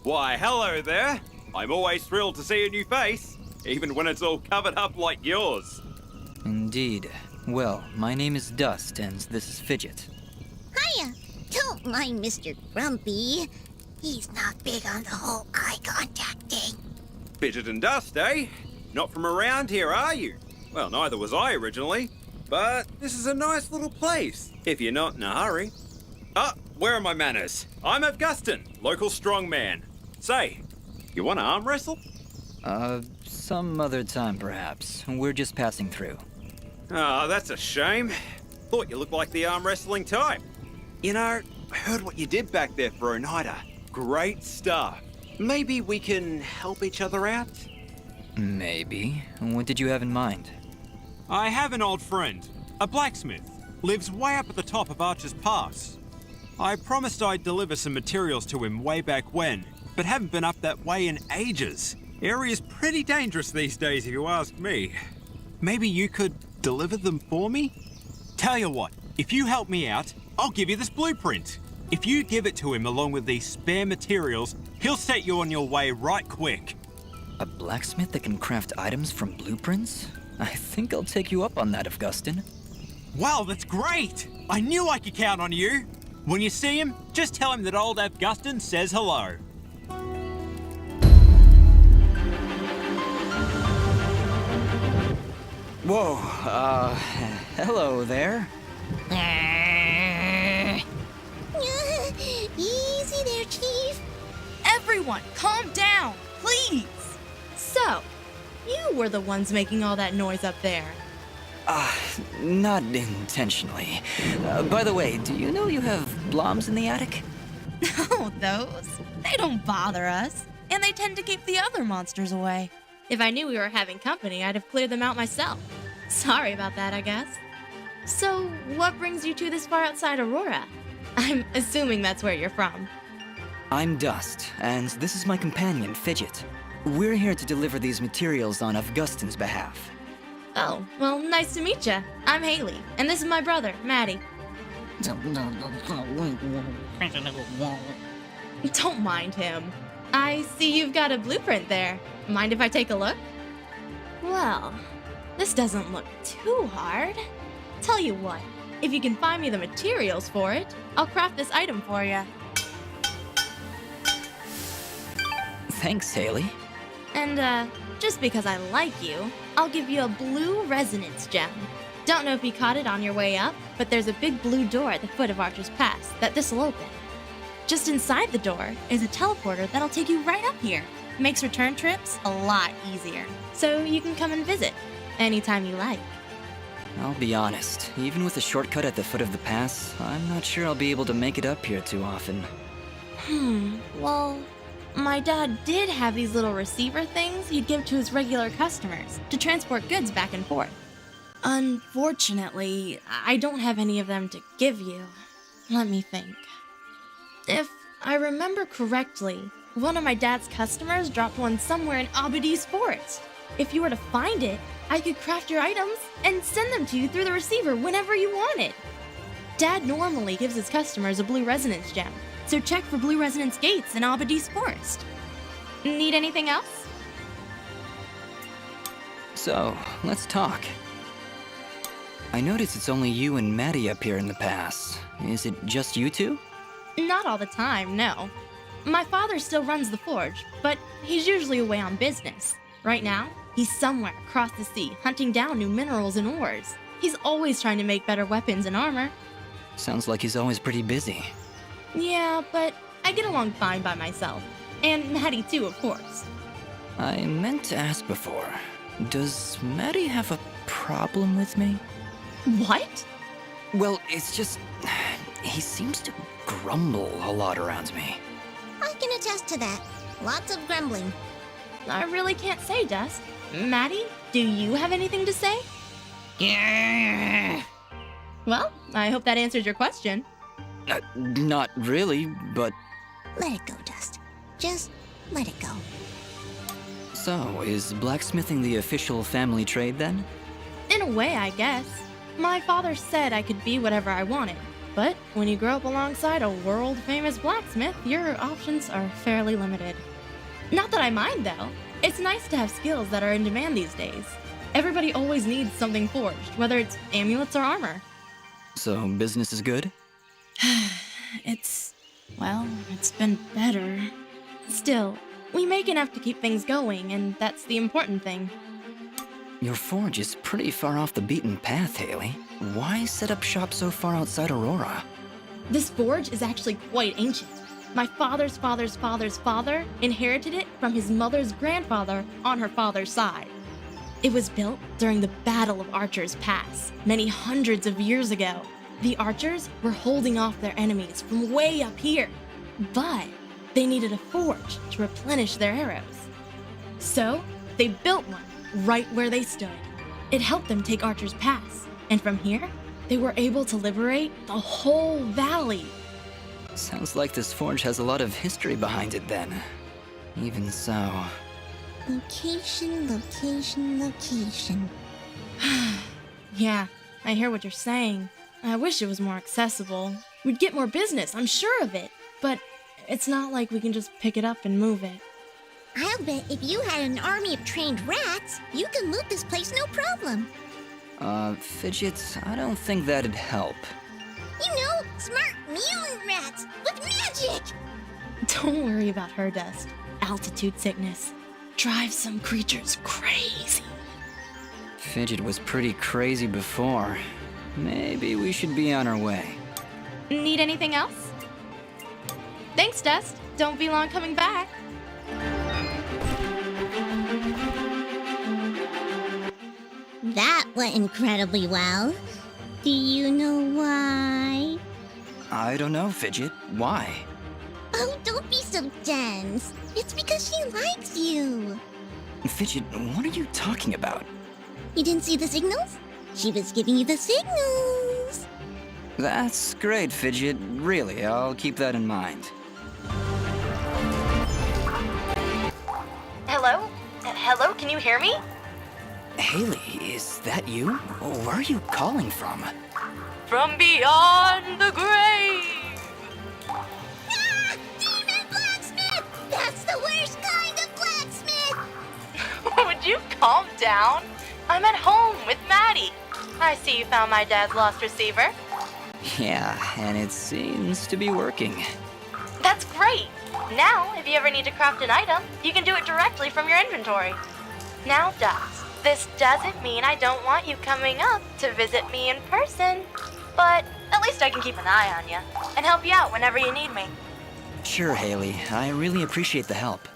Why, hello there. I'm always thrilled to see a new face, even when it's all covered up like yours. Indeed. Well, my name is Dust, and this is Fidget. Hiya! Don't mind Mr. Grumpy. He's not big on the whole eye contact thing. Fidget and Dust, eh? Not from around here, are you? Well, neither was I originally. But this is a nice little place, if you're not in a hurry. Ah, where are my manners? I'm Augustin, local strongman. Say, you want to arm wrestle? Some other time perhaps. We're just passing through. Ah, that's a shame. Thought you looked like the arm wrestling type. You know, I heard what you did back there for Oneida. Great stuff. Maybe we can help each other out? Maybe. What did you have in mind? I have an old friend, a blacksmith. Lives way up at the top of Archer's Pass. I promised I'd deliver some materials to him way back when, but haven't been up that way in ages. Area's pretty dangerous these days if you ask me. Maybe you could deliver them for me? Tell you what, if you help me out, I'll give you this blueprint. If you give it to him along with these spare materials, he'll set you on your way right quick. A blacksmith that can craft items from blueprints? I think I'll take you up on that, Augustin. Wow, that's great! I knew I could count on you! When you see him, just tell him that old Augustin says hello. Whoa, hello there. Easy there, Chief. Everyone, calm down, please. So, you were the ones making all that noise up there. Not intentionally. By the way, do you know you have bloms in the attic? Oh, those? They don't bother us. And they tend to keep the other monsters away. If I knew we were having company, I'd have cleared them out myself. Sorry about that, I guess. So, what brings you two this far outside Aurora? I'm assuming that's where you're from. I'm Dust, and this is my companion, Fidget. We're here to deliver these materials on Augustin's behalf. Oh, well, nice to meet ya. I'm Haley, and this is my brother, Maddie. Don't mind him. I see you've got a blueprint there. Mind if I take a look? Well, this doesn't look too hard. Tell you what, if you can find me the materials for it, I'll craft this item for you. Thanks, Haley. And, just because I like you, I'll give you a blue resonance gem. Don't know if you caught it on your way up, but there's a big blue door at the foot of Archer's Pass that this'll open. Just inside the door is a teleporter that'll take you right up here. Makes return trips a lot easier. So you can come and visit anytime you like. I'll be honest, even with a shortcut at the foot of the pass, I'm not sure I'll be able to make it up here too often. Well, my dad did have these little receiver things he'd give to his regular customers to transport goods back and forth. Unfortunately, I don't have any of them to give you. Let me think. If I remember correctly, one of my dad's customers dropped one somewhere in Abadi's forest. If you were to find it, I could craft your items and send them to you through the receiver whenever you wanted. Dad normally gives his customers a blue resonance gem, so check for blue resonance gates in Abadi's forest. Need anything else? So, let's talk. I notice it's only you and Maddie up here in the pass. Is it just you two? Not all the time, no. My father still runs the forge, but he's usually away on business. Right now, he's somewhere across the sea hunting down new minerals and ores. He's always trying to make better weapons and armor. Sounds like he's always pretty busy. Yeah, but I get along fine by myself. And Maddie too, of course. I meant to ask before, does Maddie have a problem with me? What? Well, it's just, he seems to grumble a lot around me. I can attest to that. Lots of grumbling. I really can't say, Dust. Maddie, do you have anything to say? Yeah. Well, I hope that answers your question. Not really, but... Let it go, Dust. Just let it go. So, is blacksmithing the official family trade then? In a way, I guess. My father said I could be whatever I wanted, But when you grow up alongside a world-famous blacksmith, your options are fairly limited. Not that I mind, though. It's nice to have skills that are in demand these days. Everybody always needs something forged, whether it's amulets or armor. So, business is good? It's been better. Still, we make enough to keep things going, and that's the important thing. Your forge is pretty far off the beaten path, Haley. Why set up shop so far outside Aurora? This forge is actually quite ancient. My father's father's father's father inherited it from his mother's grandfather on her father's side. It was built during the Battle of Archer's Pass, many hundreds of years ago. The archers were holding off their enemies from way up here, but they needed a forge to replenish their arrows. So, they built one right where they stood. It helped them take Archer's Pass, and from here, they were able to liberate the whole valley. Sounds like this forge has a lot of history behind it then. Even so... Location, location, location. Yeah, I hear what you're saying. I wish it was more accessible. We'd get more business, I'm sure of it. But it's not like we can just pick it up and move it. I'll bet if you had an army of trained rats, you could loot this place no problem. Fidget, I don't think that'd help. You know, smart mutant rats with magic! Don't worry about her, Dust. Altitude sickness drives some creatures crazy. Fidget was pretty crazy before. Maybe we should be on our way. Need anything else? Thanks, Dust. Don't be long coming back. That went incredibly well. Do you know why? I don't know, Fidget. Why? Oh, don't be so dense. It's because she likes you. Fidget, what are you talking about? You didn't see the signals? She was giving you the signals. That's great, Fidget. Really, I'll keep that in mind. Hello? Hello, can you hear me? Haley, is that you? Where are you calling from? From beyond the grave! Ah! Demon blacksmith! That's the worst kind of blacksmith! Would you calm down? I'm at home with Maddie. I see you found my dad's lost receiver. Yeah, and it seems to be working. That's great! Now, if you ever need to craft an item, you can do it directly from your inventory. Now, Dust, this doesn't mean I don't want you coming up to visit me in person. But at least I can keep an eye on you and help you out whenever you need me. Sure, Haley. I really appreciate the help.